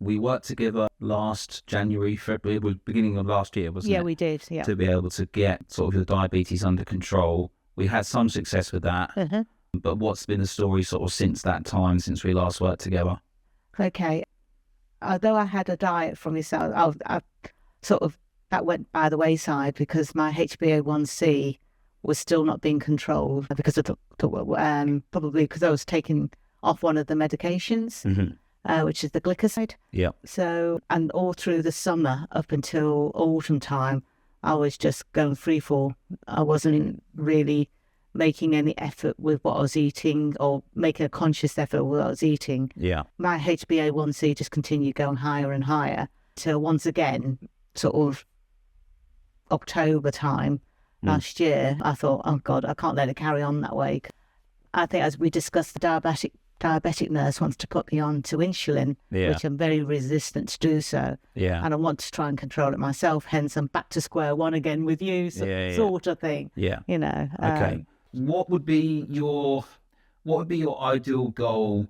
we worked together last January, February, it was beginning of last year, wasn't it? Yeah, we did, yeah. To be able to get sort of your diabetes under control. We had some success with that, but what's been the story sort of since that time, since we last worked together? Okay. Although I had a diet from yourself, I sort of, that went by the wayside because my HbA1c was still not being controlled because of probably because I was taking off one of the medications, which is the glycoside. Yeah. So, and all through the summer up until autumn time, I was just going free fall. I wasn't really making any effort with what I was eating or making a conscious effort with what I was eating. Yeah. My HbA1c just continued going higher and higher till once again, sort of October time last year, I thought, oh God, I can't let it carry on that way. I think as we discussed, the diabetic nurse wants to put me on to insulin, which I'm very resistant to do so. Yeah. And I want to try and control it myself. Hence, I'm back to square one again with you, sort of thing. Yeah. You know. Okay. What would be your ideal goal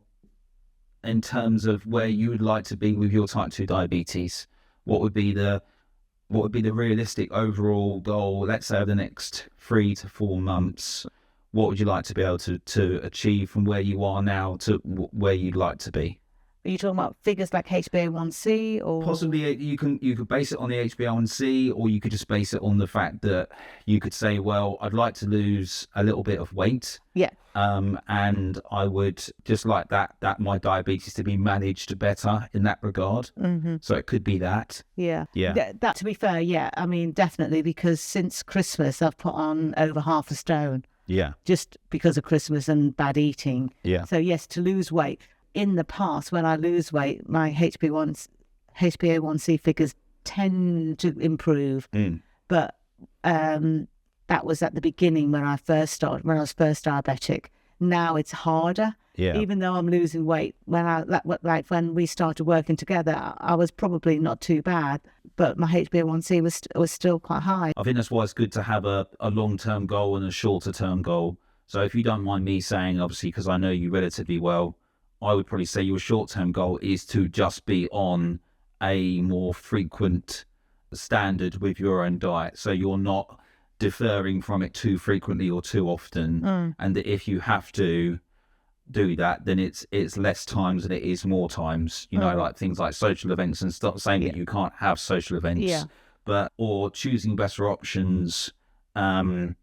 in terms of where you would like to be with your type 2 diabetes? What would be the realistic overall goal, let's say over the next 3 to 4 months? What would you like to be able to achieve from where you are now to where you'd like to be? Are you talking about figures like HbA1c or? Possibly you could base it on the HbA1c, or you could just base it on the fact that you could say, well, I'd like to lose a little bit of weight. Yeah. And I would just like that my diabetes to be managed better in that regard. So it could be that. Yeah. Yeah. That, to be fair, yeah. I mean, definitely, because since Christmas, I've put on over half a stone. Yeah. Just because of Christmas and bad eating. Yeah. So yes, to lose weight. In the past, when I lose weight, my HbA1c figures tend to improve. But that was at the beginning when I was first diabetic. Now it's harder. Yeah. Even though I'm losing weight, when we started working together, I was probably not too bad, but my HbA1c was still quite high. I think that's why it's good to have a long-term goal and a shorter-term goal. So if you don't mind me saying, obviously, because I know you relatively well, I would probably say your short-term goal is to just be on a more frequent standard with your own diet. So you're not deferring from it too frequently or too often. And that if you have to do that, then it's less times than it is more times. You know, like things like social events, and stop saying that you can't have social events, or choosing better options when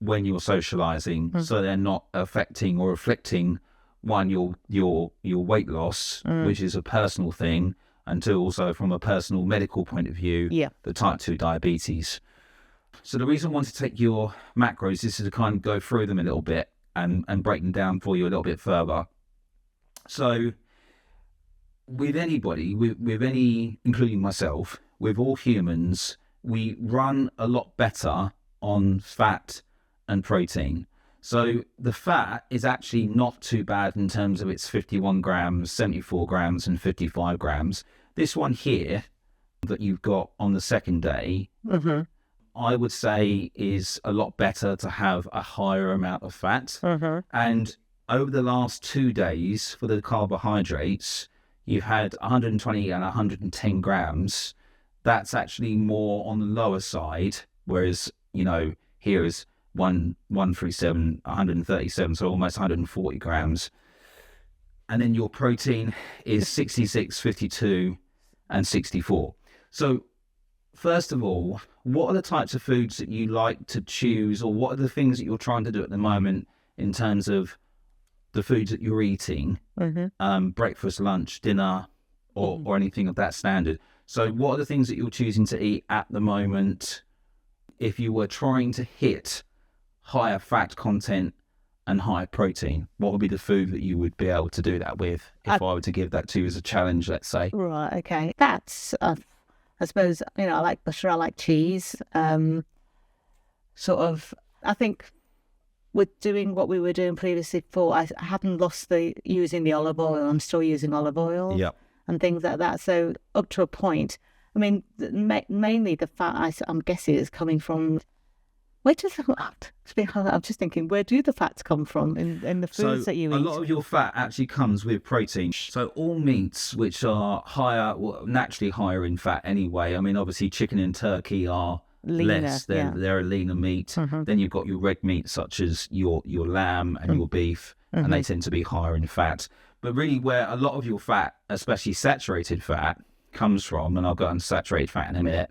you're socializing, so they're not affecting or afflicting your weight loss, which is a personal thing, and two, also from a personal medical point of view, the type 2 diabetes. So the reason I want to take your macros is to kind of go through them a little bit and break them down for you a little bit further. So with anybody, with any, including myself, with all humans, we run a lot better on fat and protein. So the fat is actually not too bad in terms of its 51 grams, 74 grams, and 55 grams. This one here that you've got on the second day, I would say is a lot better to have a higher amount of fat. And over the last 2 days for the carbohydrates, you've had 120 and 110 grams. That's actually more on the lower side, whereas, you know, here is 137, 137, so almost 140 grams. And then your protein is 66, 52, and 64. So first of all, what are the types of foods that you like to choose, or what are the things that you're trying to do at the moment in terms of the foods that you're eating, breakfast, lunch, dinner, or anything of that standard? So what are the things that you're choosing to eat at the moment if you were trying to hit higher fat content and higher protein? What would be the food that you would be able to do that with if I were to give that to you as a challenge, let's say? Right, okay. That's, I suppose, you know, I like butter, I like cheese. Sort of, I think with doing what we were doing previously before, I hadn't lost using the olive oil. I'm still using olive oil and things like that. So up to a point, I mean, mainly the fat, I'm guessing, is coming from Where does I'm just thinking, where do the fats come from in the So foods that you a eat? lot of your fat actually comes with protein. So all meats which are higher, well, naturally higher in fat anyway. I mean, obviously chicken and turkey are Leaner, less. yeah. They're a leaner meat. Then you've got your red meat such as your lamb and your beef, and they tend to be higher in fat. But really where a lot of your fat, especially saturated fat, comes from, and I'll go on saturated fat in a minute,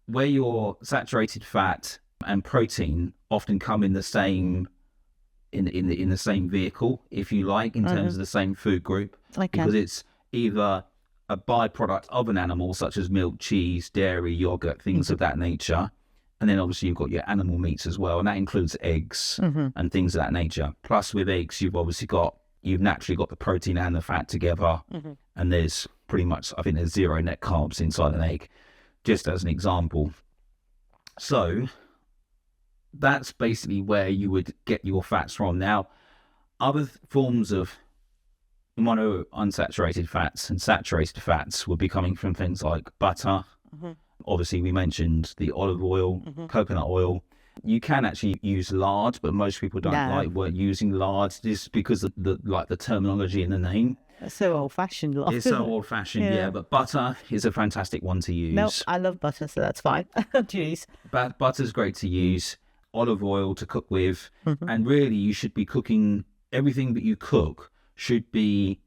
where your saturated fat and protein often come in the same in the same vehicle, if you like, in terms of the same food group, because it's either a byproduct of an animal, such as milk, cheese, dairy, yogurt, things of that nature, and then obviously you've got your animal meats as well, and that includes eggs and things of that nature. Plus, with eggs, you've naturally got the protein and the fat together, and there's pretty much, I think there's 0 net carbs inside an egg, just as an example. So that's basically where you would get your fats from. Now, other forms of monounsaturated fats and saturated fats would be coming from things like butter. Obviously, we mentioned the olive oil, coconut oil. You can actually use lard, but most people don't like using lard just because of the terminology in the name. It's so old-fashioned. It's so old-fashioned, yeah. But butter is a fantastic one to use. No, I love butter, so that's fine. Jeez. Butter's great to use. Olive oil to cook with, and really you should be cooking, everything that you cook should be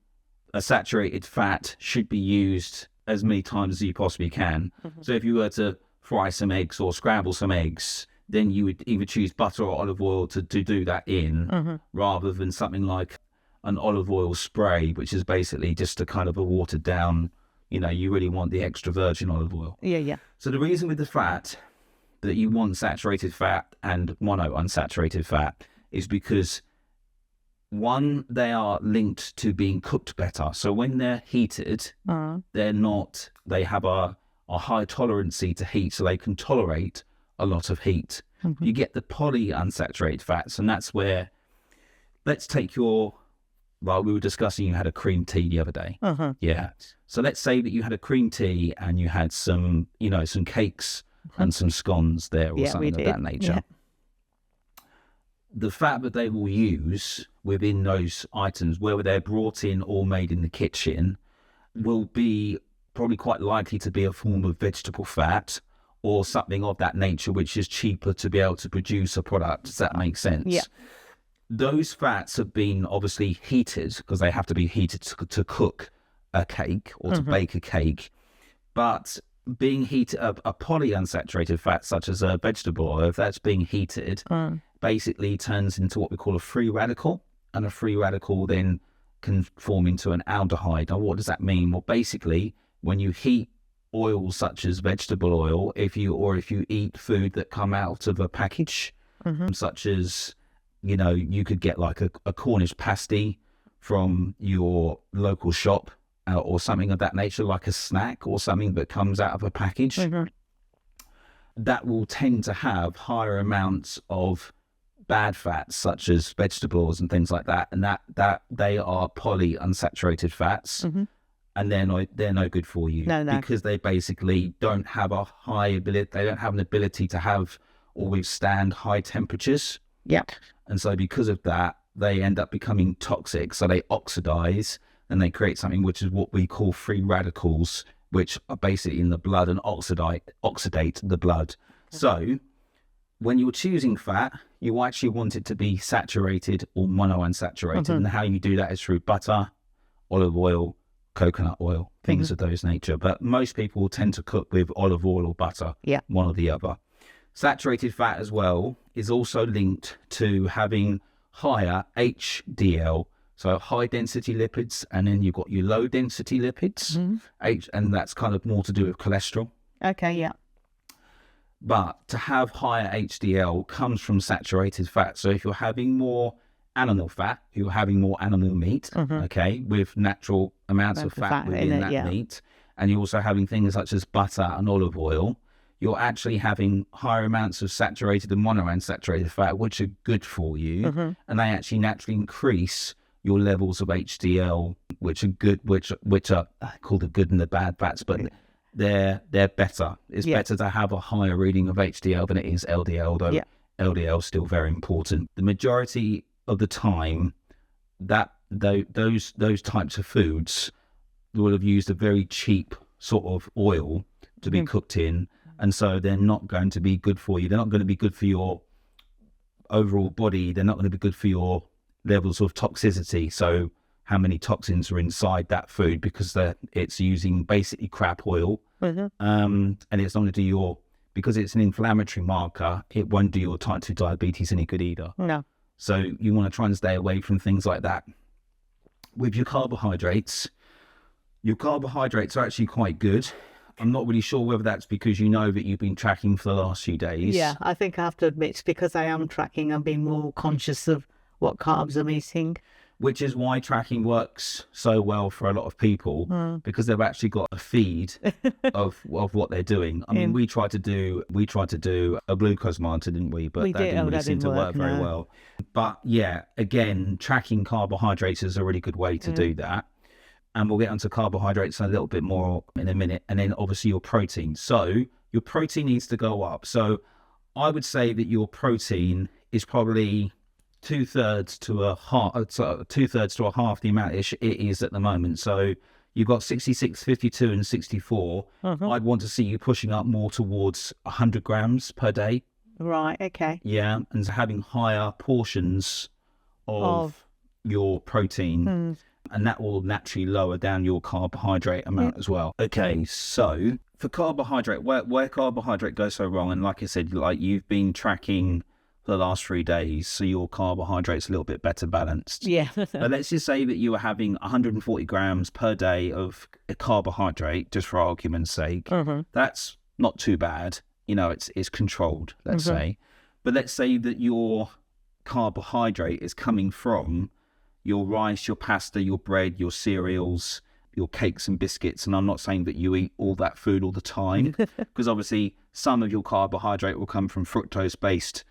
a saturated fat, should be used as many times as you possibly can. So if you were to fry some eggs or scramble some eggs, then you would either choose butter or olive oil to do that in, rather than something like an olive oil spray, which is basically just a kind of a watered down, you really want the extra virgin olive oil. Yeah. So the reason with the fat that you want saturated fat and monounsaturated fat is because, one, they are linked to being cooked better. So when they're heated, they have a high tolerancy to heat, so they can tolerate a lot of heat. You get the polyunsaturated fats, and that's where, let's take we were discussing, you had a cream tea the other day. Yeah. So let's say that you had a cream tea and you had some cakes and some scones there, or something of that nature. The fat that they will use within those items, whether they're brought in or made in the kitchen, will be probably quite likely to be a form of vegetable fat or something of that nature, which is cheaper to be able to produce a product. Does that make sense? Yeah. Those fats have been obviously heated, because they have to be heated to cook a cake or to bake a cake. But being heated, a polyunsaturated fat such as a vegetable oil, if that's being heated, basically turns into what we call a free radical, and a free radical then can form into an aldehyde. Now, what does that mean? Well, basically, when you heat oils such as vegetable oil, if you eat food that come out of a package, such as, you could get like a Cornish pasty from your local shop, or something of that nature, like a snack or something that comes out of a package, that will tend to have higher amounts of bad fats, such as vegetables and things like that, and that they are polyunsaturated fats, and they're no good for you, because they basically don't have an ability to have or withstand high temperatures. And so because of that, they end up becoming toxic, so they oxidize, and they create something which is what we call free radicals, which are basically in the blood and oxidate the blood. So when you're choosing fat, you actually want it to be saturated or monounsaturated. And how you do that is through butter, olive oil, coconut oil, things of those nature. But most people will tend to cook with olive oil or butter, one or the other. Saturated fat as well is also linked to having higher HDL, so high density lipids, and then you've got your low density lipids, and that's kind of more to do with cholesterol. But to have higher HDL comes from saturated fat. So if you're having more animal fat, you're having more animal meat, with natural amounts of fat within that meat, and you're also having things such as butter and olive oil, you're actually having higher amounts of saturated and monounsaturated fat, which are good for you, and they actually naturally increase your levels of HDL, which are good, which are called the good and the bad fats, but they're better. It's better to have a higher reading of HDL than it is LDL, though LDL is still very important. The majority of the time, those types of foods will have used a very cheap sort of oil to be cooked in, and so they're not going to be good for you. They're not going to be good for your overall body. They're not going to be good for your levels of toxicity. So how many toxins are inside that food, because it's using basically crap oil, and it's not going to do because it's an inflammatory marker, it won't do your type 2 diabetes any good either. No. So you want to try and stay away from things like that. With your carbohydrates are actually quite good. I'm not really sure whether that's because you know that you've been tracking for the last few days. Yeah, I think I have to admit, because I am tracking, I'm being more conscious of what carbs I'm eating. Which is why tracking works so well for a lot of people, because they've actually got a feed of what they're doing. I mean, we tried to do a glucose monitor, didn't we? But that didn't really seem to work very well. But yeah, again, tracking carbohydrates is a really good way to do that. And we'll get onto carbohydrates a little bit more in a minute. And then obviously your protein. So your protein needs to go up. So I would say that your protein is probably two-thirds to a half the amount it is at the moment. So you've got 66, 52 and 64. I'd want to see you pushing up more towards 100 grams per day. Right, okay. Yeah, and having higher portions of your protein, and that will naturally lower down your carbohydrate amount as well. Okay, so for carbohydrate, where carbohydrate goes so wrong, and like I said, like you've been tracking for the last 3 days, so your carbohydrate's a little bit better balanced. Yeah. But let's just say that you are having 140 grams per day of a carbohydrate, just for argument's sake. That's not too bad. You know, it's controlled, let's say. But let's say that your carbohydrate is coming from your rice, your pasta, your bread, your cereals, your cakes and biscuits. And I'm not saying that you eat all that food all the time, because obviously some of your carbohydrate will come from fructose-based,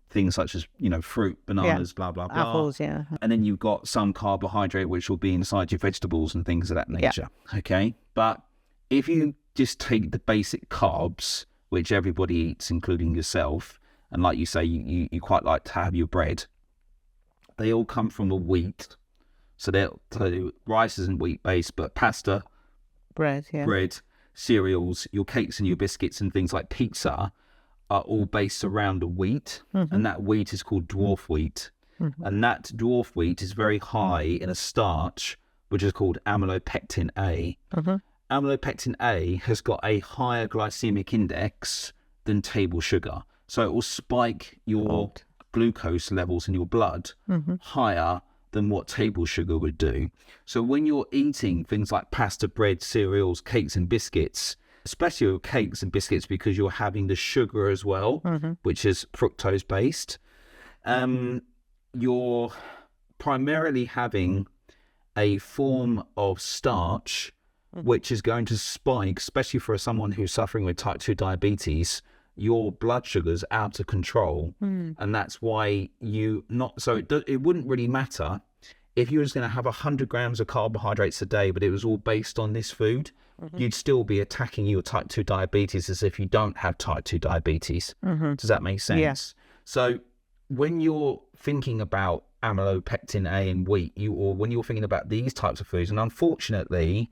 things such as, fruit, bananas, blah, blah, blah. Apples, yeah. And then you've got some carbohydrate which will be inside your vegetables and things of that nature. Okay. But if you just take the basic carbs, which everybody eats, including yourself, and like you say, you quite like to have your bread, they all come from the wheat. So rice isn't wheat-based, but pasta, bread, cereals, your cakes and your biscuits and things like pizza are all based around the wheat, and that wheat is called dwarf wheat. And that dwarf wheat is very high in a starch, which is called amylopectin A. Amylopectin A has got a higher glycemic index than table sugar. So it will spike your glucose levels in your blood higher than what table sugar would do. So when you're eating things like pasta, bread, cereals, cakes and biscuits, especially with cakes and biscuits, because you're having the sugar as well, which is fructose based, you're primarily having a form of starch which is going to spike, especially for someone who's suffering with type 2 diabetes, your blood sugar's out of control. And that's why it wouldn't really matter if you was going to have 100 grams of carbohydrates a day, but it was all based on this food, you'd still be attacking your type 2 diabetes as if you don't have type 2 diabetes. Does that make sense? Yes. So when you're thinking about amylopectin A and wheat, when you're thinking about these types of foods, and unfortunately,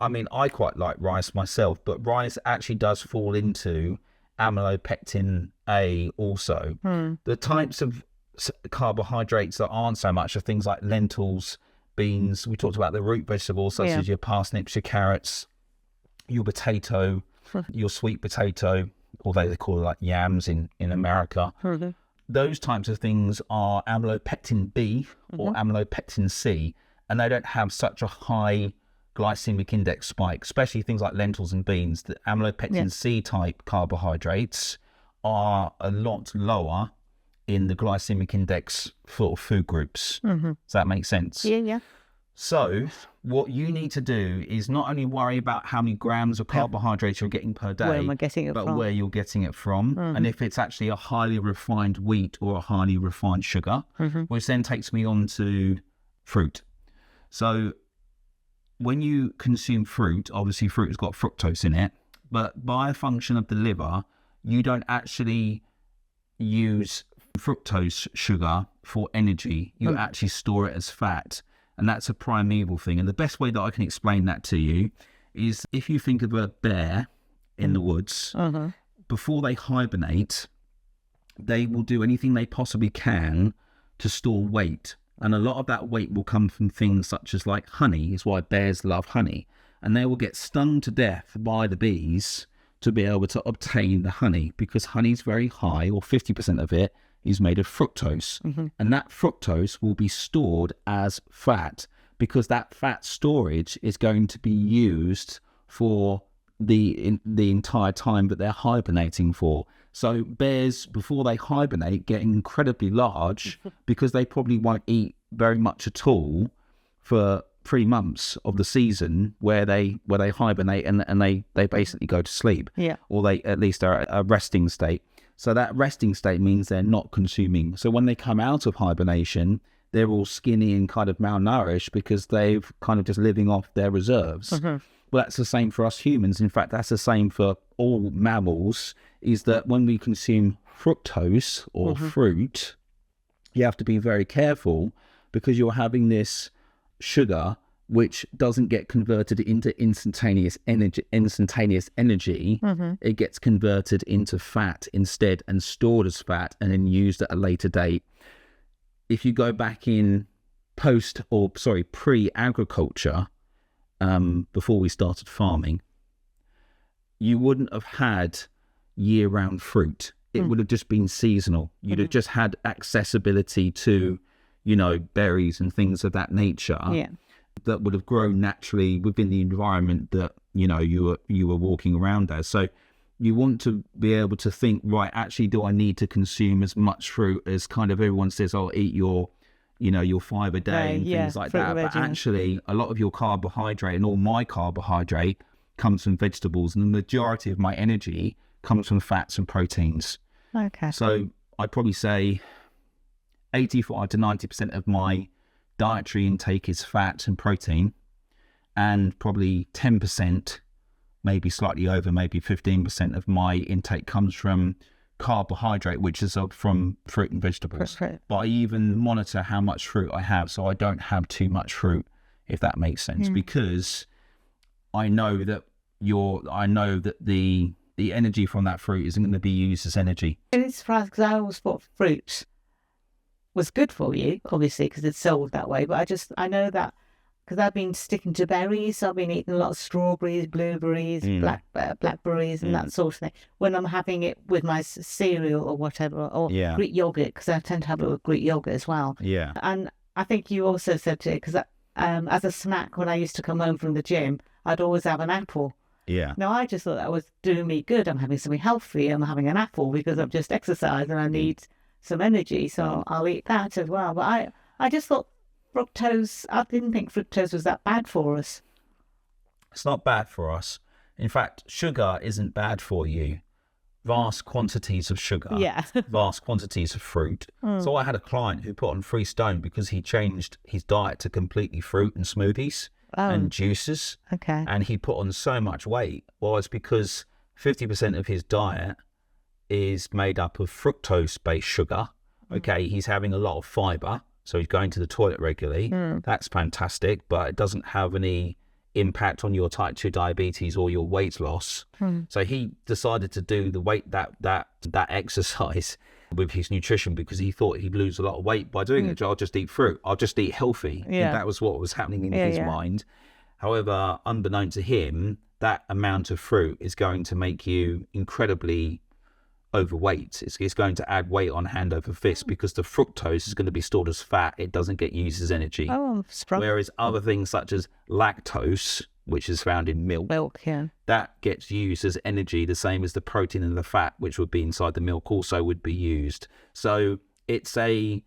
I mean, I quite like rice myself, but rice actually does fall into amylopectin A also. The types of carbohydrates that aren't so much are things like lentils, beans. We talked about the root vegetables such as your parsnips, your carrots, your potato, your sweet potato, although they call it like yams in America. Those types of things are amylopectin B or amylopectin C, and they don't have such a high glycemic index spike, especially things like lentils and beans. The amylopectin C type carbohydrates are a lot lower in the glycemic index for food groups. Does that make sense? Yeah. So what you need to do is not only worry about how many grams of carbohydrates you're getting per day, where am I getting it but from? where you're getting it from, and if it's actually a highly refined wheat or a highly refined sugar, which then takes me on to fruit. So when you consume fruit, obviously fruit has got fructose in it, but by a function of the liver, you use fructose sugar for energy. You actually store it as fat. And that's a primeval thing. And the best way that I can explain that to you is if you think of a bear in the woods, before they hibernate, they will do anything they possibly can to store weight. And a lot of that weight will come from things such as like honey, is why bears love honey. And they will get stung to death by the bees to be able to obtain the honey, because honey is very high, or 50% of it is made of fructose. And that fructose will be stored as fat, because that fat storage is going to be used for the entire time that they're hibernating for. So bears, before they hibernate, get incredibly large because they probably won't eat very much at all for 3 months of the season where they hibernate and they basically go to sleep. Or they at least are at a resting state. So that resting state means they're not consuming. So when they come out of hibernation, they're all skinny and kind of malnourished because they've kind of just living off their reserves. Well, that's the same for us humans. In fact, that's the same for all mammals, is that when we consume fructose or fruit, you have to be very careful because you're having this sugar which doesn't get converted into instantaneous energy. It gets converted into fat instead and stored as fat and then used at a later date. If you go back in pre-agriculture, before we started farming, you wouldn't have had year-round fruit. It would have just been seasonal. You'd have just had accessibility to, berries and things of that nature that would have grown naturally within the environment that, you were walking around as. So you want to be able to think, right, actually, do I need to consume as much fruit as kind of everyone says, I'll eat your 5 a day and things like that. But actually, a lot of your carbohydrate and all my carbohydrate comes from vegetables, and the majority of my energy comes from fats and proteins. Okay. So I'd probably say 85 to 90% of my dietary intake is fat and protein, and probably 10%, maybe slightly over, maybe 15% of my intake comes from carbohydrate, which is from fruit and vegetables. But I even monitor how much fruit I have, so I don't have too much fruit, if that makes sense, because I know that the energy from that fruit isn't going to be used as energy. It's surprising because I always thought fruit was good for you, obviously, because it's sold that way. But I know that because I've been sticking to berries. So I've been eating a lot of strawberries, blueberries, blackberries, and that sort of thing. When I'm having it with my cereal or whatever, or Greek yogurt, because I tend to have it with Greek yogurt as well. And I think you also said to it, because as a snack, when I used to come home from the gym, I'd always have an apple. Now, I just thought that was doing me good. I'm having something healthy. I'm having an apple because I've just exercised and I need some energy. So I'll eat that as well. But I just thought fructose, I didn't think fructose was that bad for us. It's not bad for us. In fact, sugar isn't bad for you. Vast quantities of sugar, vast quantities of fruit. So I had a client who put on 3 stone because he changed his diet to completely fruit and smoothies and juices. And he put on so much weight. Well, it's because 50% of his diet is made up of fructose-based sugar. He's having a lot of fiber, so he's going to the toilet regularly. That's fantastic, but it doesn't have any impact on your type 2 diabetes or your weight loss. So he decided to do the weight that exercise with his nutrition because he thought he'd lose a lot of weight by doing it. I'll just eat fruit. I'll just eat healthy. And that was what was happening in his mind. However, unbeknown to him, that amount of fruit is going to make you incredibly overweight. It's going to add weight on hand over fist because the fructose is going to be stored as fat. It doesn't get used as energy. Whereas other things such as lactose, which is found in milk, that gets used as energy, the same as the protein and the fat, which would be inside the milk, also would be used. So it's a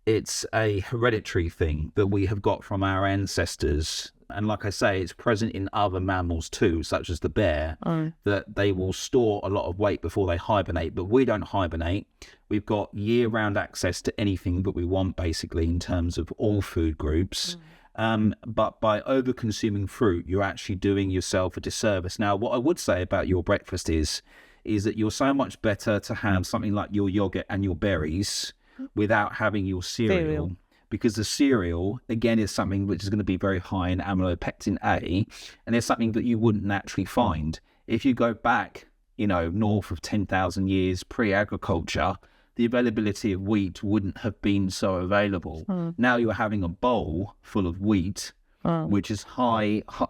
hereditary thing that we have got from our ancestors. And like I say, it's present in other mammals too, such as the bear, that they will store a lot of weight before they hibernate. But we don't hibernate. We've got year-round access to anything that we want, basically, in terms of all food groups. But by over-consuming fruit, you're actually doing yourself a disservice. Now, what I would say about your breakfast is is that you're so much better to have something like your yogurt and your berries without having your cereal. Because the cereal, again, is something which is going to be very high in amylopectin A, and it's something that you wouldn't naturally find. If you go back, north of 10,000 years pre-agriculture, the availability of wheat wouldn't have been so available. Now you're having a bowl full of wheat, which is high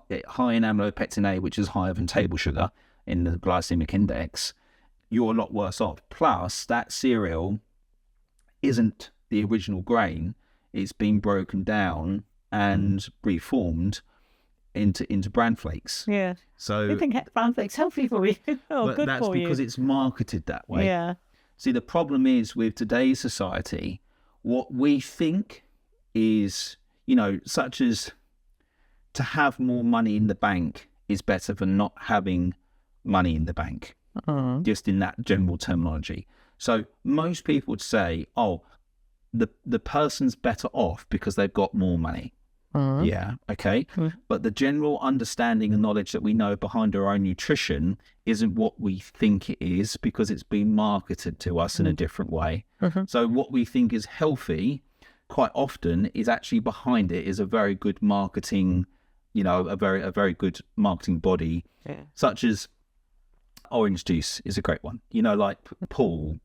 in amylopectin A, which is higher than table sugar in the glycemic index. You're a lot worse off. Plus, that cereal isn't the original grain. It's been broken down and reformed into bran flakes. Yeah. So you think bran flakes healthy for you? Good but that's for because you. it's marketed that way. Yeah. See, the problem is with today's society, what we think is, such as to have more money in the bank is better than not having money in the bank, just in that general terminology. So most people would say, the person's better off because they've got more money. Yeah, okay. But the general understanding and knowledge that we know behind our own nutrition isn't what we think it is, because it's been marketed to us in a different way. So what we think is healthy quite often is actually behind it is a very good marketing, a very good marketing body, such as orange juice is a great one. Like Paul,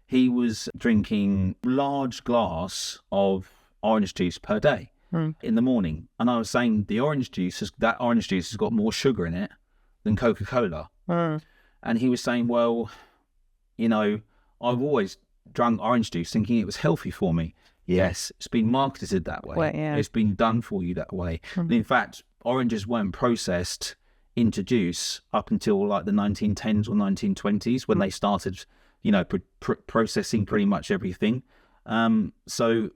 he was drinking large glass of orange juice per day in the morning. And I was saying that orange juice has got more sugar in it than Coca-Cola. And he was saying, well, I've always drunk orange juice thinking it was healthy for me. Yes, it's been marketed that way. Well, yeah. It's been done for you that way. In fact, oranges weren't processed into juice up until like the 1910s or 1920s when they started processing pretty much everything. So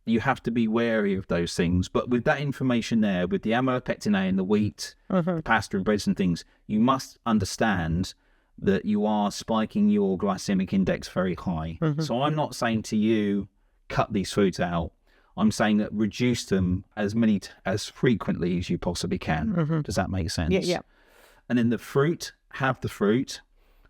you have to be wary of those things. But with that information there, with the amylopectin A and the wheat, the pasta and breads and things, you must understand that you are spiking your glycemic index very high. So I'm not saying to you, cut these foods out. I'm saying that reduce them as frequently as you possibly can. Does that make sense? Yeah. And then the fruit, have the fruit.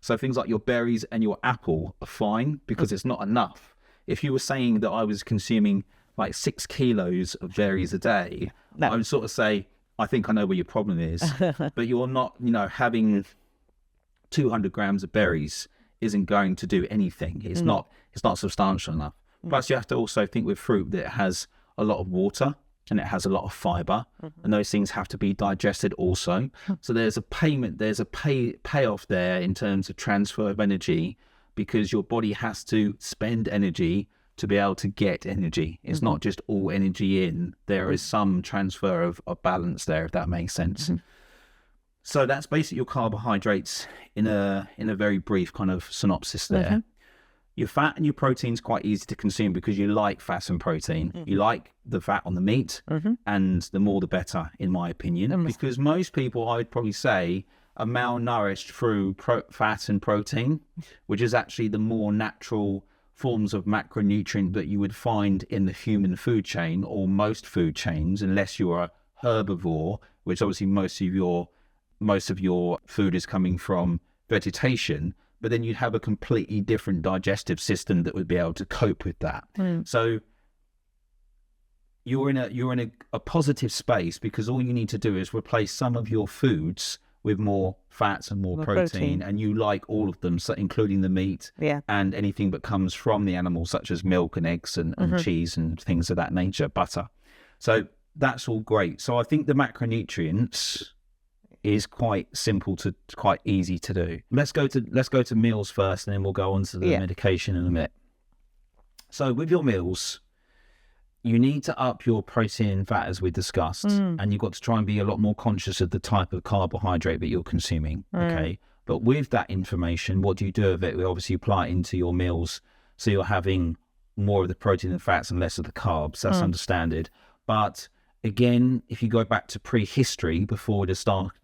So things like your berries and your apple are fine because it's not enough. If you were saying that I was consuming like 6 kilos of berries a day, I would sort of say, I think I know where your problem is. But you're not, having 200 grams of berries isn't going to do anything. It's not substantial enough. Plus you have to also think with fruit that it has a lot of water and it has a lot of fiber, and those things have to be digested also. So there's a payoff there in terms of transfer of energy, because your body has to spend energy to be able to get energy. It's not just all energy in. There is some transfer of balance there, if that makes sense. So that's basically your carbohydrates in a very brief kind of synopsis there. Your fat and your protein is quite easy to consume because you like fat and protein. You like the fat on the meat, and the more the better, in my opinion. Because most people, I would probably say, are malnourished through fat and protein, which is actually the more natural forms of macronutrient that you would find in the human food chain, or most food chains, unless you're a herbivore, which obviously most of your food is coming from vegetation. But then you'd have a completely different digestive system that would be able to cope with that. So you're in a positive space, because all you need to do is replace some of your foods with more fats and more protein, and you like all of them, so including the meat and anything that comes from the animal, such as milk and eggs and cheese and things of that nature, butter. So that's all great. So I think the macronutrients is quite simple to quite easy to do. Let's go to meals first, and then we'll go on to the medication in a minute. So with your meals, you need to up your protein and fat, as we discussed, and you've got to try and be a lot more conscious of the type of carbohydrate that you're consuming. Okay, but with that information, what do you do with it? We obviously apply it into your meals, so you're having more of the protein and fats and less of the carbs. That's understood. But again, if you go back to prehistory, before we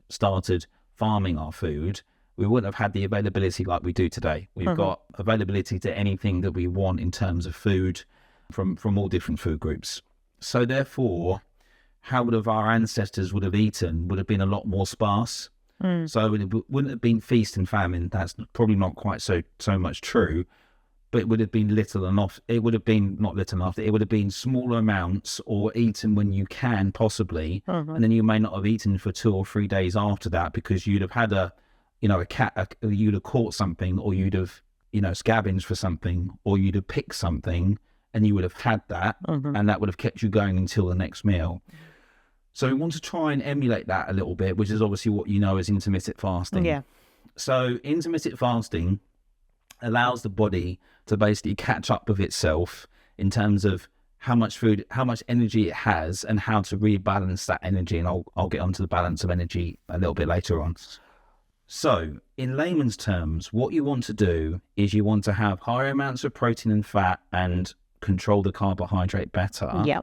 started farming our food, we wouldn't have had the availability like we do today. We've got availability to anything that we want in terms of food from all different food groups. So therefore, how would have our ancestors would have eaten would have been a lot more sparse. So it wouldn't have been feast and famine. That's probably not quite so much true, but it would have been little enough. It would have been not little enough. It would have been smaller amounts, or eaten when you can possibly, and then you may not have eaten for 2 or 3 days after that, because you'd have had you'd have caught something, or you'd have scavenged for something, or you'd have picked something, and you would have had that, and that would have kept you going until the next meal. So we want to try and emulate that a little bit, which is obviously what you know as intermittent fasting. Yeah. So intermittent fasting allows the body to basically catch up with itself in terms of how much food, how much energy it has, and how to rebalance that energy. And I'll get onto the balance of energy a little bit later on. So in layman's terms, what you want to do is you want to have higher amounts of protein and fat and control the carbohydrate better. Yeah.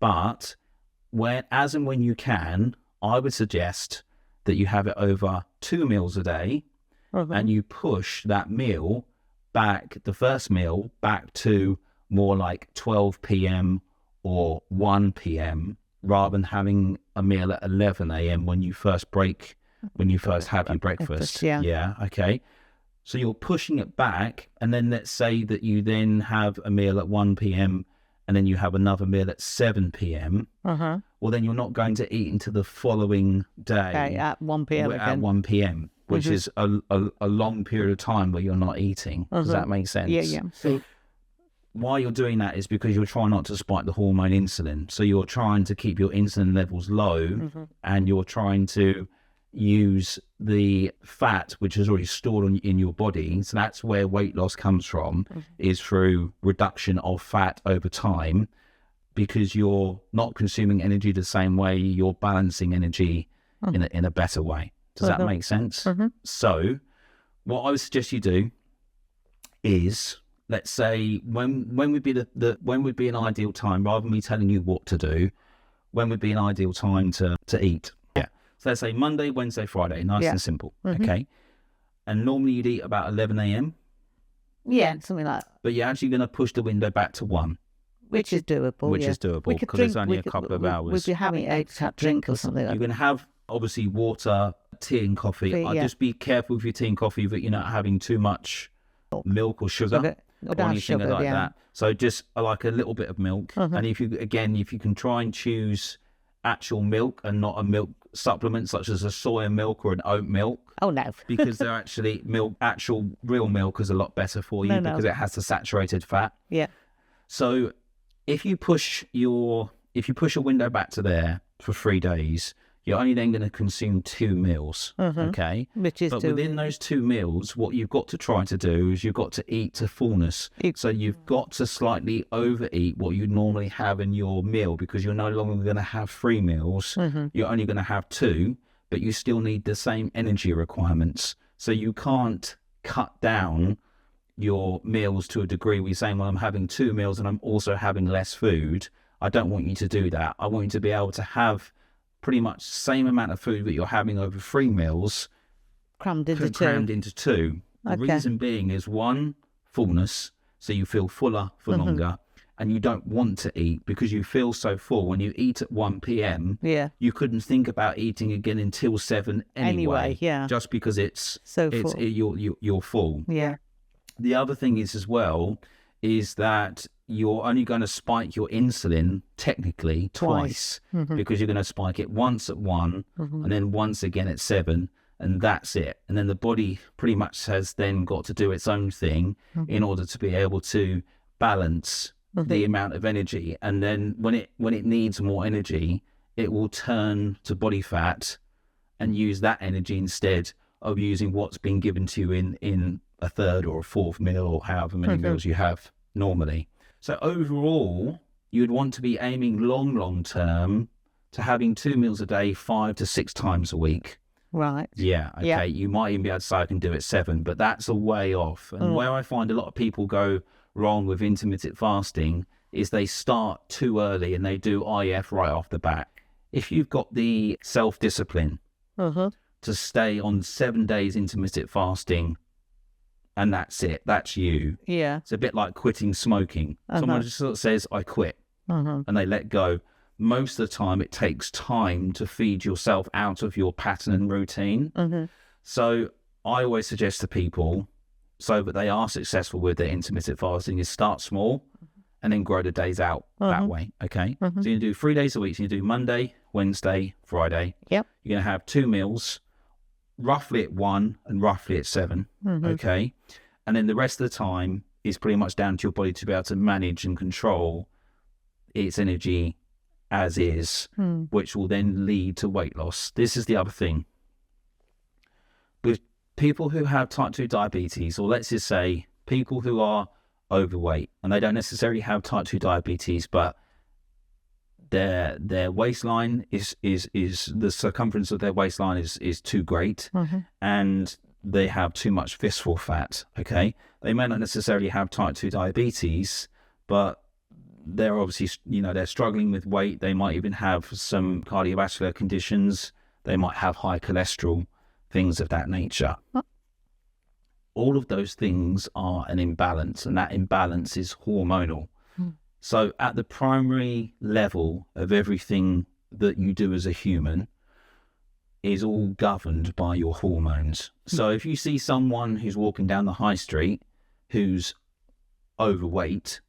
But as and when you can, I would suggest that you have it over 2 meals a day, and you push that meal back, the first meal, back to more like 12 p.m. or 1 p.m. rather than having a meal at 11 a.m. when you first have your breakfast. Yeah. Okay. So you're pushing it back, and then let's say that you then have a meal at 1 p.m. and then you have another meal at 7 p.m. Well, then you're not going to eat until the following day at 1 p.m. At 1 p.m., which is a long period of time where you're not eating. Does that make sense? Yeah. So why you're doing that is because you're trying not to spike the hormone insulin. So you're trying to keep your insulin levels low, and you're trying to use the fat which is already stored in your body. So that's where weight loss comes from, is through reduction of fat over time, because you're not consuming energy the same way, you're balancing energy in a better way. Does that make sense? So what I would suggest you do is, let's say when would be when would be an ideal time, rather than me telling you what to do, when would be an ideal time to eat? Yeah. So let's say Monday, Wednesday, Friday, nice and simple. Okay. And normally you'd eat about 11 a.m. Yeah, something like that. But you're actually going to push the window back to 1. Which is doable. Is doable, because it's only a couple of hours. We'd be having a drink or something like that. You can have, obviously, water, tea and coffee. I'd just be careful with your tea and coffee that you're not having too much milk or sugar or anything like that. So just like a little bit of milk. And if you can try and choose actual milk and not a milk supplement such as a soy milk or an oat milk. Oh no. Because they're actually actual real milk is a lot better for you because it has the saturated fat. Yeah. So if you push your window back to there for 3 days, you're only then going to consume 2 meals, okay? But within those 2 meals, what you've got to try to do is you've got to eat to fullness. So you've got to slightly overeat what you normally have in your meal, because you're no longer going to have 3 meals. You're only going to have 2, but you still need the same energy requirements. So you can't cut down your meals to a degree where you're saying, well, I'm having 2 meals and I'm also having less food. I don't want you to do that. I want you to be able to have pretty much the same amount of food that you're having over 3 meals crammed into 2. The reason being is, 1, fullness, so you feel fuller for longer, and you don't want to eat because you feel so full. When you eat at 1 p.m, you couldn't think about eating again until 7 anyway, just because it's full. You're full. Yeah. The other thing is as well is that you're only going to spike your insulin technically twice, because you're going to spike it once at 1 and then once again at 7, and that's it. And then the body pretty much has then got to do its own thing in order to be able to balance the amount of energy. And then when it needs more energy, it will turn to body fat and use that energy instead of using what's been given to you in a 3rd or a 4th meal, or however many meals you have normally. So overall, you'd want to be aiming long term to having 2 meals a day, 5 to 6 times a week. Right. Yeah. Okay. Yeah. You might even be able to say I can do it 7, but that's a way off. And where I find a lot of people go wrong with intermittent fasting is they start too early and they do IF right off the bat. If you've got the self-discipline to stay on 7 days intermittent fasting, and that's it, that's you. Yeah. It's a bit like quitting smoking. Someone just sort of says, I quit, and they let go. most of the time it takes time to feed yourself out of your pattern and routine. So I always suggest to people, so that they are successful with their intermittent fasting, is start small and then grow the days out that way. Okay. So you do 3 days a week. So you do Monday, Wednesday, Friday. Yep. You're going to have 2 meals, roughly at 1 and roughly at 7. Okay. And then the rest of the time is pretty much down to your body to be able to manage and control its energy as is, which will then lead to weight loss. This is the other thing. With people who have type 2 diabetes, or let's just say people who are overweight, and they don't necessarily have type 2 diabetes, but their waistline is the circumference of their waistline is too great, and they have too much visceral fat. Okay, they may not necessarily have type 2 diabetes, but they're obviously, they're struggling with weight. They might even have some cardiovascular conditions. They might have high cholesterol, things of that nature. All of those things are an imbalance, and that imbalance is hormonal. So at the primary level of everything that you do as a human is all governed by your hormones. So if you see someone who's walking down the high street who's overweight,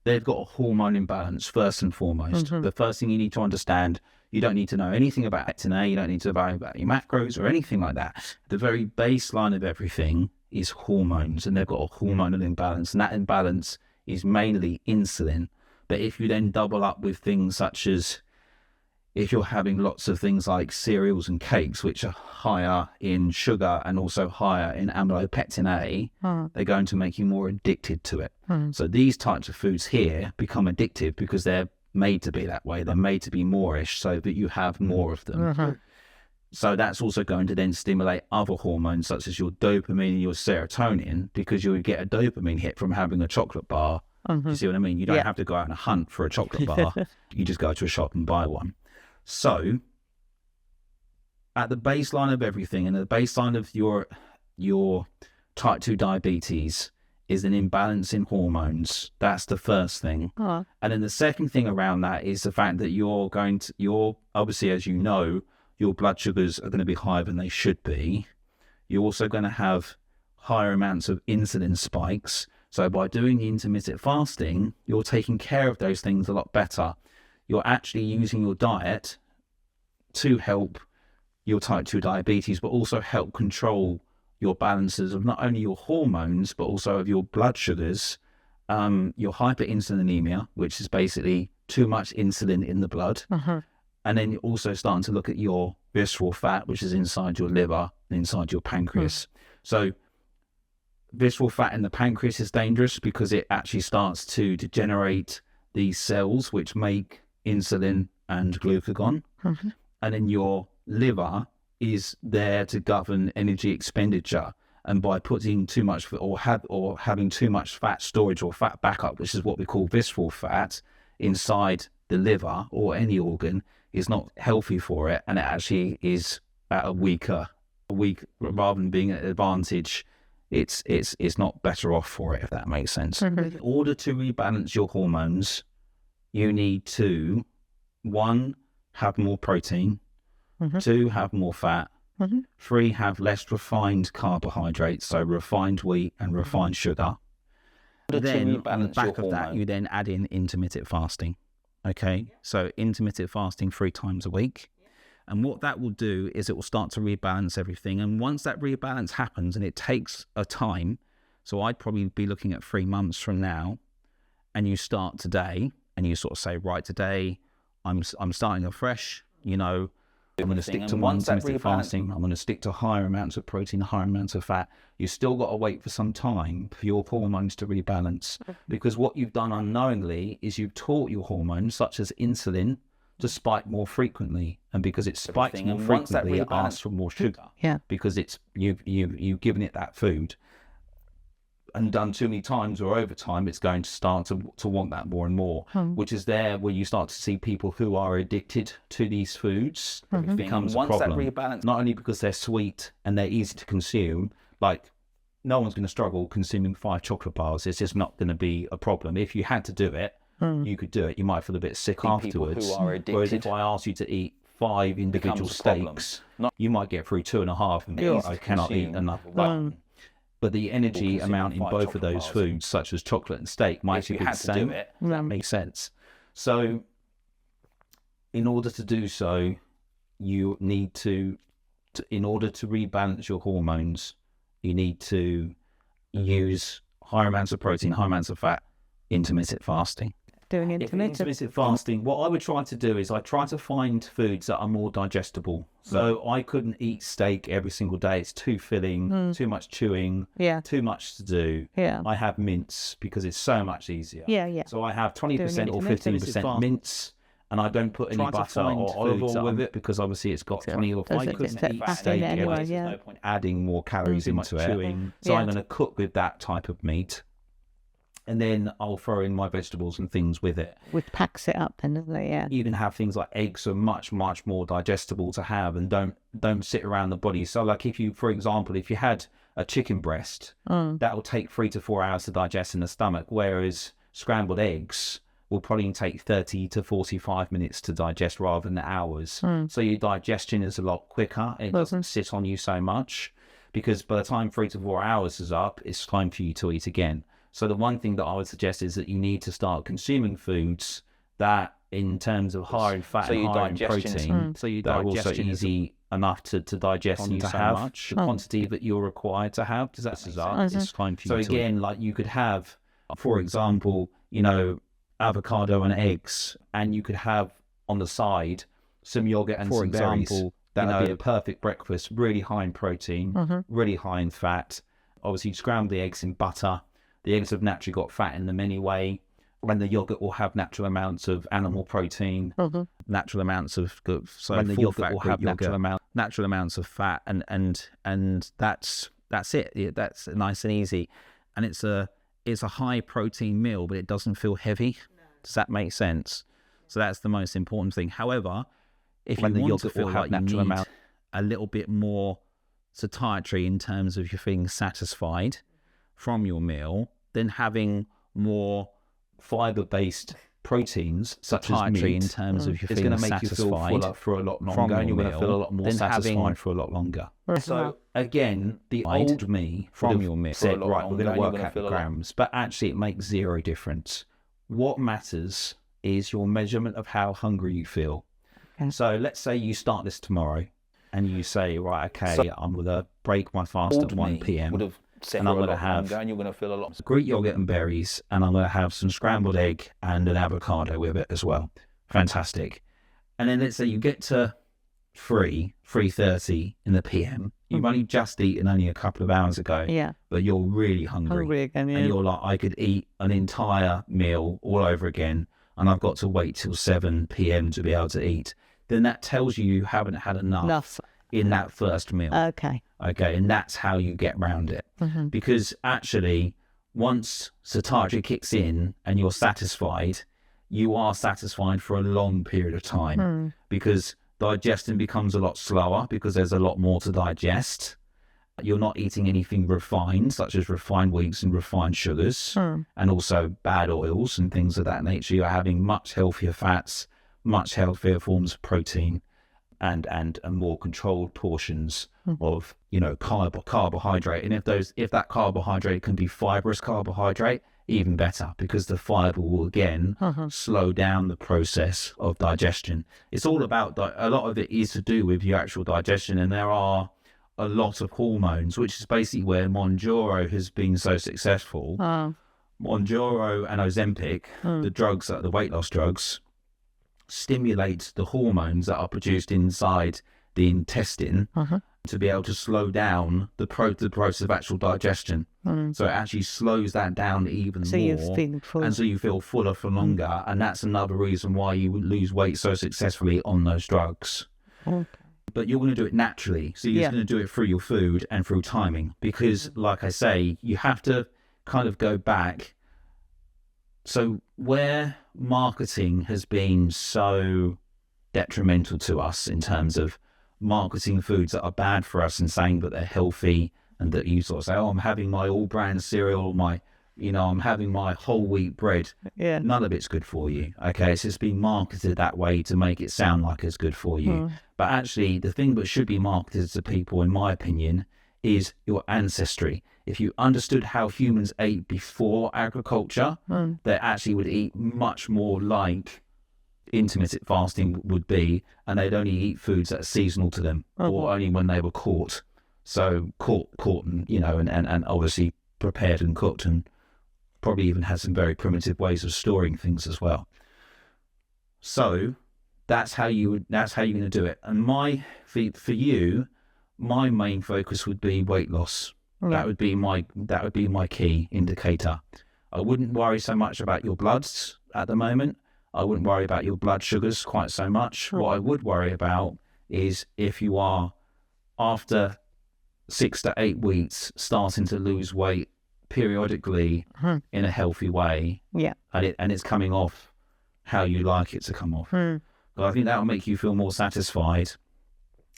they've got a hormone imbalance first and foremost. The first thing you need to understand, you don't need to know anything about actin A, you don't need to know about your macros or anything like that. The very baseline of everything is hormones, and they've got a hormonal imbalance, and that imbalance is mainly insulin. But if you then double up with things such as, if you're having lots of things like cereals and cakes, which are higher in sugar and also higher in amylopectin A, they're going to make you more addicted to it. So these types of foods here become addictive because they're made to be that way. They're made to be moreish so that you have more of them. So that's also going to then stimulate other hormones such as your dopamine and your serotonin, because you'll get a dopamine hit from having a chocolate bar. You see what I mean? You don't have to go out and hunt for a chocolate bar. You just go to a shop and buy one. So at the baseline of everything, and the baseline of your type 2 diabetes, is an imbalance in hormones. That's the first thing. And then the second thing around that is the fact that you're obviously, as you know, your blood sugars are going to be higher than they should be. You're also going to have higher amounts of insulin spikes. So by doing the intermittent fasting, you're taking care of those things a lot better. You're actually using your diet to help your type 2 diabetes, but also help control your balances of not only your hormones, but also of your blood sugars, your hyperinsulinemia, which is basically too much insulin in the blood. And then you're also starting to look at your visceral fat, which is inside your liver and inside your pancreas. So visceral fat in the pancreas is dangerous because it actually starts to degenerate these cells which make insulin and glucagon. And then your liver is there to govern energy expenditure. And by putting too much or having too much fat storage or fat backup, which is what we call visceral fat, inside the liver or any organ, is not healthy for it, and it actually is at a weak rather than being at an advantage. It's not better off for it, if that makes sense. In order to rebalance your hormones, you need to, 1, have more protein, 2, have more fat, 3, have less refined carbohydrates, so refined wheat and refined sugar. Then on the back of that, you then add in intermittent fasting. Okay, so intermittent fasting 3 times a week. And what that will do is it will start to rebalance everything. And once that rebalance happens, and it takes a time, so I'd probably be looking at 3 months from now, and you start today, and you sort of say, right, today I'm starting afresh, I'm going to stick to one intermittent fasting. I'm going to stick to higher amounts of protein, higher amounts of fat. You still got to wait for some time for your hormones to rebalance, because what you've done unknowingly is you've taught your hormones, such as insulin, to spike more frequently, and because it spikes more frequently, it asks for more sugar. Because it's you've given it that food, and done too many times or over time, it's going to start to want that more and more, which is there where you start to see people who are addicted to these foods. It becomes a problem. Not only because they're sweet and they're easy to consume, like no one's going to struggle consuming 5 chocolate bars. It's just not going to be a problem. If you had to do it, you could do it. You might feel a bit sick People afterwards. who are addicted, Whereas if I asked you to eat 5 individual becomes a problem. steaks, you might get through 2.5 and go, I cannot eat enough. But the energy amount in both of those foods, such as chocolate and steak, might actually be the same. That makes sense. So in order to do so, you need to in order to rebalance your hormones, you need to use higher amounts of protein, higher amounts of fat, intermittent fasting. Doing intermittent fasting, what I would try to do is I try to find foods that are more digestible. So I couldn't eat steak every single day. It's too filling, too much chewing, too much to do. I have mince because it's so much easier. So I have 20% or 15% mince, and I don't put any butter or olive oil with it because obviously it's got 20 or 5. I couldn't eat steak anyway. There's no point adding more calories into it. So I'm going to cook with that type of meat. And then I'll throw in my vegetables and things with it. Which packs it up then, doesn't it? Even have things like eggs are much more digestible to have and don't sit around the body. So like if you, for example, if you had a chicken breast, that will take 3 to 4 hours to digest in the stomach, whereas scrambled eggs will probably take 30 to 45 minutes to digest rather than hours. So your digestion is a lot quicker. It doesn't sit on you so much because by the time 3 to 4 hours is up, it's time for you to eat again. So the one thing that I would suggest is that you need to start consuming foods that, in terms of higher in fat and higher in protein, that are also easy enough to digest and to have the quantity that you're required to have. Does that it's time for you? So again, like you could have, for example, avocado and eggs, and you could have on the side some yogurt and some berries. That would be a perfect breakfast, really high in protein, really high in fat. Obviously, you scramble the eggs in butter. The eggs have naturally got fat in them anyway, and the yogurt will have natural amounts of animal protein, natural amounts of the yogurt will have natural amounts of fat, and that's it. That's nice and easy, and it's a high protein meal, but it doesn't feel heavy. Does that make sense? So that's the most important thing. However, if you want to feel like you need a little bit more satiety in terms of you feeling satisfied from your meal, then having more fiber-based proteins such as meat in terms of you feeling going to make you feel fuller for a lot longer, and you're going to feel a lot more satisfied for a lot longer. So again, the old me from your meal said, right, we're going to work out the grams, but actually it makes zero difference. What matters is your measurement of how hungry you feel. So let's say you start this tomorrow and you say, right, okay, I'm going to break my fast at 1 p.m. and I'm going to have Greek yogurt and berries, and I'm going to have some scrambled egg and an avocado with it as well. Fantastic. And then let's say you get to 3:30 in the PM. You've only just eaten only a couple of hours ago, but you're really hungry again, and you're like, I could eat an entire meal all over again, and I've got to wait till 7 PM to be able to eat. Then that tells you haven't had enough in that first meal. Okay, and that's how you get around it. Because actually, once satiety kicks in and you're satisfied, you are satisfied for a long period of time because digestion becomes a lot slower because there's a lot more to digest. You're not eating anything refined, such as refined wheats and refined sugars, and also bad oils and things of that nature. You're having much healthier fats, much healthier forms of protein, and more controlled portions of carbohydrate. And if that carbohydrate can be fibrous carbohydrate, even better, because the fiber will again slow down the process of digestion. It's all about a lot of it is to do with your actual digestion, and there are a lot of hormones, which is basically where Mounjaro has been so successful. Mounjaro and Ozempic, the drugs, the weight loss drugs, stimulate the hormones that are produced inside the intestine to be able to slow down the process of actual digestion. So it actually slows that down even more, and so you feel fuller for longer, and that's another reason why you lose weight so successfully on those drugs. But you're going to do it naturally, so you're going to do it through your food and through timing, because like I say, you have to kind of go back. So where marketing has been so detrimental to us in terms of marketing foods that are bad for us and saying that they're healthy, and that you sort of say, oh, I'm having my all brand cereal, my I'm having my whole wheat bread. Yeah. None of it's good for you. Okay, it's just been marketed that way to make it sound like it's good for you. But actually, the thing that should be marketed to people, in my opinion, is your ancestry. If you understood how humans ate before agriculture, they actually would eat much more like intermittent fasting would be, and they'd only eat foods that are seasonal to them, or only when they were caught. So caught and, and obviously prepared and cooked, and probably even had some very primitive ways of storing things as well. So that's how you're going to do it. And for you, my main focus would be weight loss. That would be my key indicator. I wouldn't worry so much about your bloods at the moment. I wouldn't worry about your blood sugars quite so much. What I would worry about is if you are, after 6 to 8 weeks, starting to lose weight periodically in a healthy way, and it's coming off how you like it to come off. But I think that will make you feel more satisfied,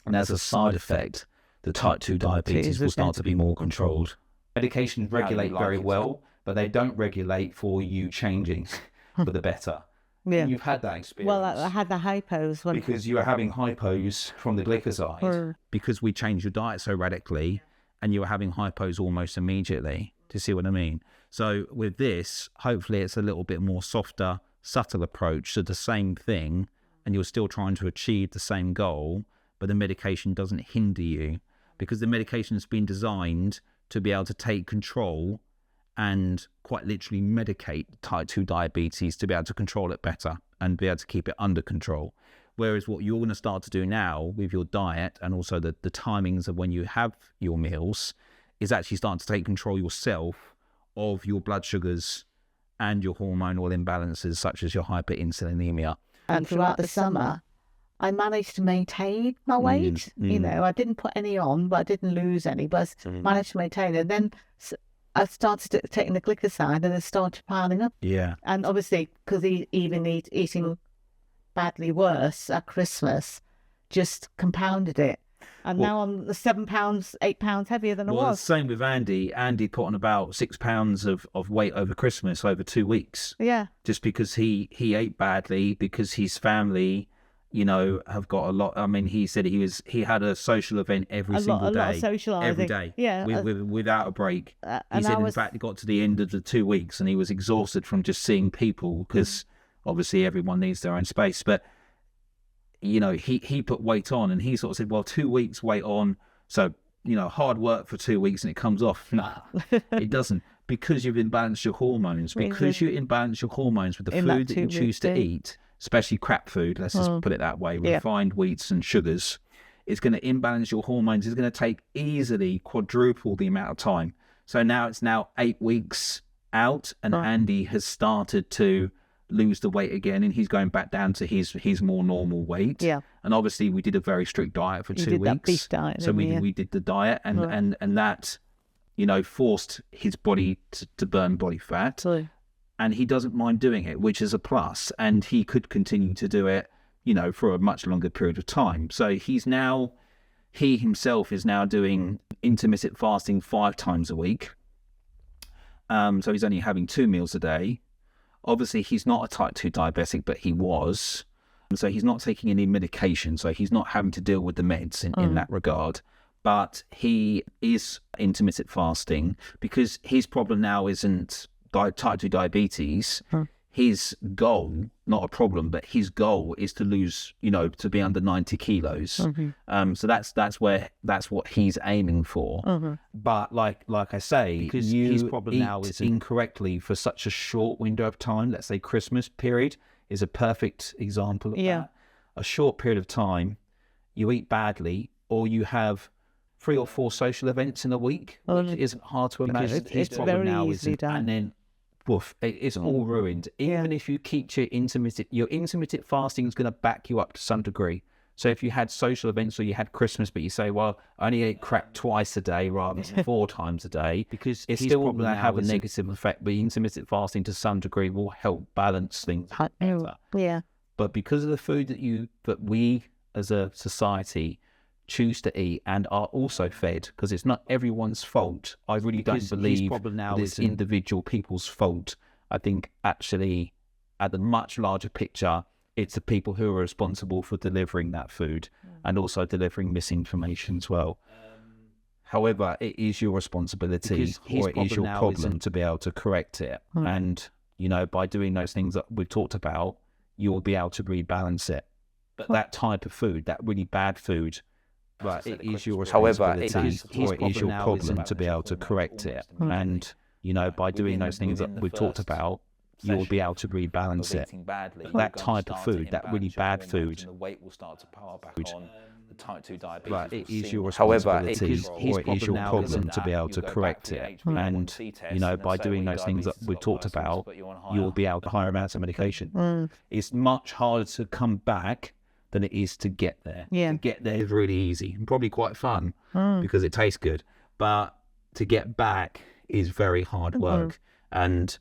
and as a side effect, the type 2 diabetes will start to be more controlled. Medications regulate very well, but they don't regulate for you changing for the better. Yeah. You've had that experience. Well, I had the hypos because you were having hypos from the glycoside, because we changed your diet so radically, and you were having hypos almost immediately. Do you see what I mean? So with this, hopefully it's a little bit more softer, subtle approach to the same thing, and you're still trying to achieve the same goal, but the medication doesn't hinder you, because the medication has been designed to be able to take control and quite literally medicate type 2 diabetes to be able to control it better and be able to keep it under control. Whereas what you're going to start to do now with your diet, and also the timings of when you have your meals, is actually starting to take control yourself of your blood sugars and your hormonal imbalances, such as your hyperinsulinemia. And throughout the summer, I managed to maintain my weight. I didn't put any on, but I didn't lose any, but I managed to maintain it. And then I started taking the glycoside, and it started piling up. Yeah. And obviously, because eating badly worse at Christmas just compounded it. And now I'm 7 pounds, 8 pounds heavier than I was. Well, the same with Andy. Andy put on about 6 pounds of weight over Christmas, over 2 weeks. Yeah. Just because he ate badly, because his family, have got a lot. I mean, he said he had a social event every single day. A lot of socialising. Every day. Yeah. Without a break. He said, in fact, he got to the end of the 2 weeks and he was exhausted from just seeing people, because obviously everyone needs their own space. But, he put weight on, and he sort of said, well, 2 weeks weight on. So, hard work for 2 weeks and it comes off. No, it doesn't. Because you've imbalanced your hormones. Because you imbalance your hormones with the food that you choose to eat, especially crap food, let's just put it that way, refined wheats and sugars, it's going to imbalance your hormones. It's going to take easily quadruple the amount of time. So now it's 8 weeks out, and Andy has started to lose the weight again, and he's going back down to his more normal weight. Yeah. And obviously we did a very strict diet for 2 weeks. That beef diet. So we did the diet, and that, forced his body to burn body fat. Absolutely. And he doesn't mind doing it, which is a plus. And he could continue to do it, for a much longer period of time. So he himself is now doing intermittent fasting 5 times a week. So he's only having 2 meals a day. Obviously, he's not a type 2 diabetic, but he was. So he's not taking any medication. So he's not having to deal with the meds in that regard. But he is intermittent fasting because his problem now isn't type 2 diabetes. His goal, not a problem, but his goal is to lose, to be under 90 kilos. So that's what he's aiming for. But like I say, because his problem now is incorrectly for such a short window of time, let's say Christmas period is a perfect example of that. A short period of time, you eat badly, or you have 3 or 4 social events in a week, which isn't hard to imagine. His problem now is, and then woof, it's all ruined. Even if you keep your intermittent fasting is going to back you up to some degree. So if you had social events or you had Christmas, but you say, well, I only ate crap twice a day rather than 4 times a day, because it's still going to have a negative effect. But intermittent fasting to some degree will help balance things better. Yeah. But because of the food that we as a society choose to eat and are also fed, because it's not everyone's fault. I really don't believe that it's individual people's fault. I think actually at the much larger picture, it's the people who are responsible for delivering that food and also delivering misinformation as well. However, it is your responsibility or it is your problem to be able to correct it. And, you know, by doing those things that we've talked about, you will be able to rebalance it. But that type of food, that really bad food, but it is your responsibility or it is your problem to be able to correct it. And, you know, by doing those things that we've talked about, you will be able to rebalance it. That type of food, that really bad food, the weight will start to power back on. The type 2 diabetes, but it is your responsibility or it is your problem to be able to correct it. And, you know, by doing those things that we've talked about, you will be able to higher amounts of medication. It's much harder to come back than it is to get there. To get there is really easy and probably quite fun because it tastes good. But to get back is very hard work. And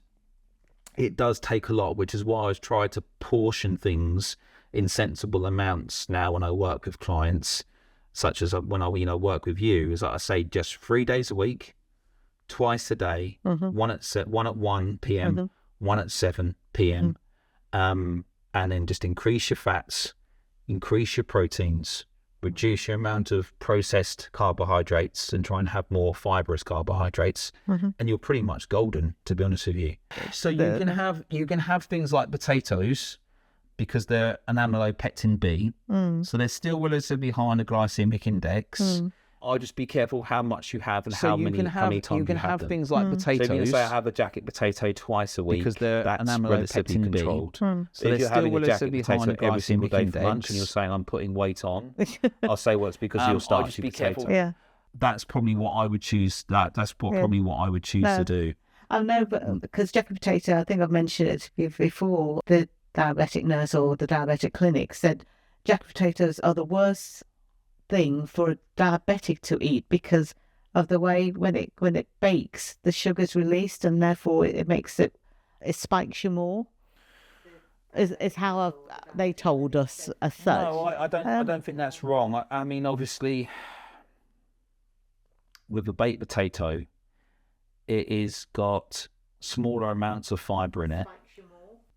it does take a lot, which is why I've tried to portion things in sensible amounts now when I work with clients, such as when I work with you, is that I say just 3 days a week, twice a day, one at 1 p.m, one at 7 p.m, and then just increase your fats, increase your proteins, reduce your amount of processed carbohydrates and try and have more fibrous carbohydrates, and you're pretty much golden, to be honest with you. So you can have things like potatoes because they're an amylopectin B, so they're still relatively high on the glycemic index. I'll just be careful how much you have and how many times you can have them. Things like potatoes. So if you say I have a jacket potato twice a week, because they're that's an relatively amylopectin B. controlled. So if they're you're still having a jacket relatively high on the potato every single glycemic day for lunch and you're index. saying I'm putting weight on, I'll say, well, it's because you're I'll starchy be potato. careful. That's probably what I would choose. That's probably what I would choose to do. I know, but because jacket potato, I think I've mentioned it before, the diabetic nurse or the diabetic clinic said jacket potatoes are the worst thing for a diabetic to eat because of the way when it bakes, the sugar's released and therefore it makes it spikes you more. Is how they told us as such. No, I don't think that's wrong. I mean, obviously, with a baked potato, it is got smaller amounts of fibre in it.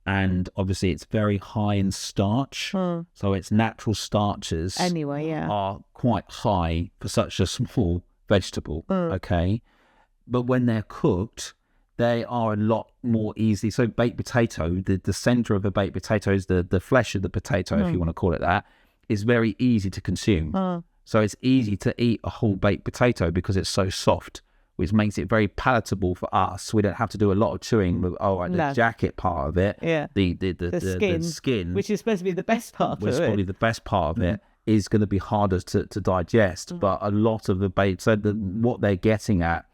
And obviously it's very high in starch, so its natural starches are quite high for such a small vegetable, okay? But when they're cooked, they are a lot more easy. So baked potato, the centre of a baked potato is the flesh of the potato, if you want to call it that, is very easy to consume. So it's easy to eat a whole baked potato because it's so soft, which makes it very palatable for us. We don't have to do a lot of chewing with the jacket part of it. The skin, which is supposed to be the best part which of is it. probably the best part of it, is going to be harder to digest. But a lot of the baked, so what they're getting at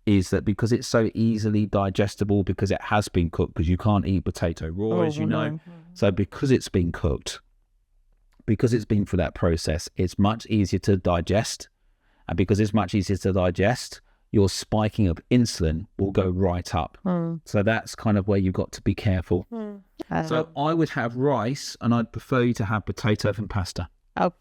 is that because it's so easily digestible, because it has been cooked, because you can't eat potato raw, as you know. So because it's been cooked, because it's been through that process, it's much easier to digest. And because it's much easier to digest, your spiking of insulin will go right up. So that's kind of where you've got to be careful. So I would have rice, and I'd prefer you to have potato than pasta. Oh,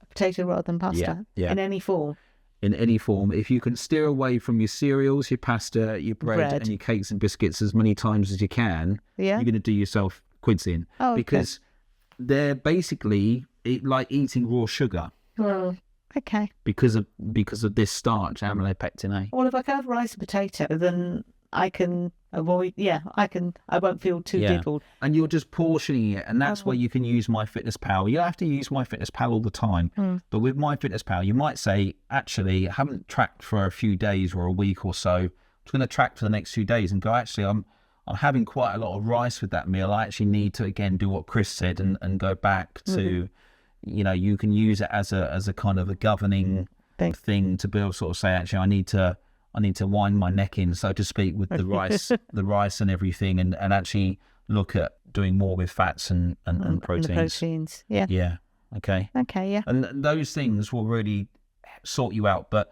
potato rather than pasta? Yeah. In any form? In any form. If you can steer away from your cereals, your pasta, your bread. And your cakes and biscuits as many times as you can, you're going to do yourself quids in. Because they're basically like eating raw sugar. Okay. Because of this starch, amylopectin A. Well, if I can have rice and potato, then I can avoid. I won't feel too diddled. And you're just portioning it, and that's where you can use MyFitnessPal. You don't have to use MyFitnessPal all the time, but with MyFitnessPal, you might say, actually, I haven't tracked for a few days or a week or so. I'm just going to track for the next few days and go, actually, I'm having quite a lot of rice with that meal. I actually need to again do what Chris said and go back to. You know, you can use it as a kind of a governing thing to be able to sort of say, actually, I need to wind my neck in, so to speak, with the rice and everything, and actually look at doing more with fats and proteins. And the proteins, Okay. Okay, And those things will really sort you out. But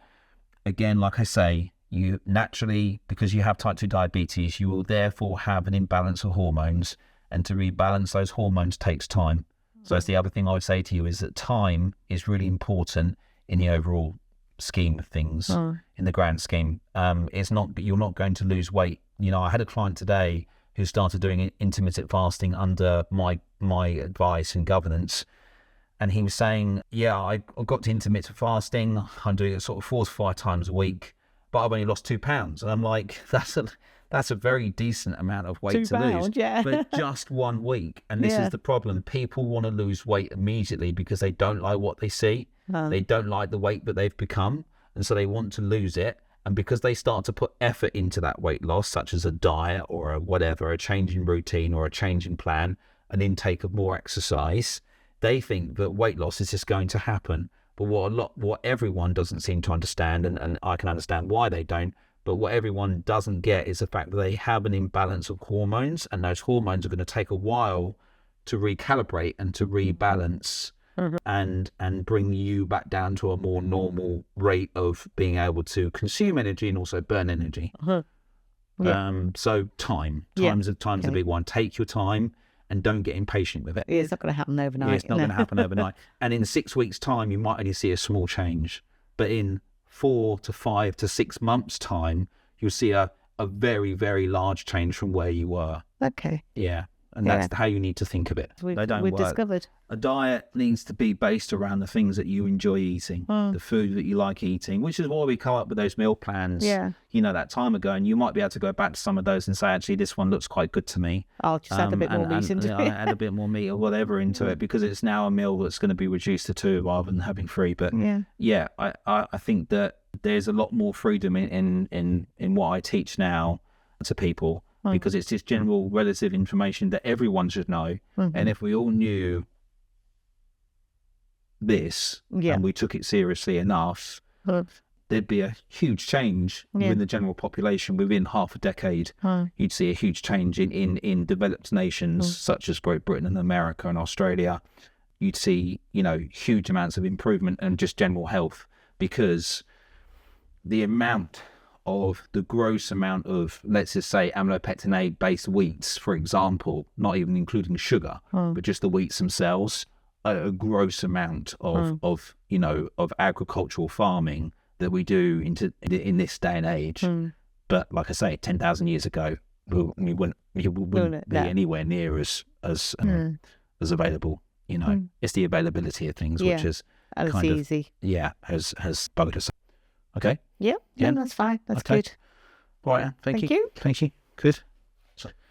again, like I say, you naturally, because you have type 2 diabetes, you will therefore have an imbalance of hormones, and to rebalance those hormones takes time. So that's the other thing I would say to you, is that time is really important in the overall scheme of things, in the grand scheme. You're not going to lose weight. You know, I had a client today who started doing intermittent fasting under my advice and governance. And he was saying, yeah, I got to intermittent fasting. I'm doing it sort of 4 to 5 times a week, but I've only lost 2 pounds. And I'm like, that's a very decent amount of weight to lose. Yeah. But just 1 week. And this is the problem. People want to lose weight immediately because they don't like what they see. They don't like the weight that they've become. And so they want to lose it. And because they start to put effort into that weight loss, such as a diet or a change in routine or a change in plan, an intake of more exercise, they think that weight loss is just going to happen. But what everyone doesn't seem to understand, and I can understand why they don't, but what everyone doesn't get is the fact that they have an imbalance of hormones, and those hormones are going to take a while to recalibrate and to rebalance and bring you back down to a more normal rate of being able to consume energy and also burn energy. So time's a big one. Take your time and don't get impatient with it. It's not going to happen overnight. Yeah, it's not going to happen overnight. And in 6 weeks' time, you might only see a small change. But in 4 to 5 to 6 months' time, you'll see a very, very large change from where you were. Okay. Yeah. And that's how you need to think of it. They don't we've work. discovered. A diet needs to be based around the things that you enjoy eating, the food that you like eating, which is why we come up with those meal plans, that time ago. And you might be able to go back to some of those and say, actually, this one looks quite good to me. I'll just add a bit more meat into it. Add a bit more meat or whatever into it, because it's now a meal that's going to be reduced to 2 rather than having 3. But I think that there's a lot more freedom in what I teach now to people. Because it's just general relative information that everyone should know. And if we all knew this and we took it seriously enough, there'd be a huge change within the general population. Within half a decade, you'd see a huge change in developed nations such as Great Britain and America and Australia. You'd see, huge amounts of improvement and just general health, because the gross amount of, let's just say, amylopectinate-based wheats, for example, not even including sugar, but just the wheats themselves, a gross amount of agricultural farming that we do in this day and age. But like I say, 10,000 years ago, we wouldn't be anywhere near as available. It's the availability of things which is kind of easy. has buggered us. Okay. Yeah, that's fine. That's good. Right. Thank you. Thank you. Good.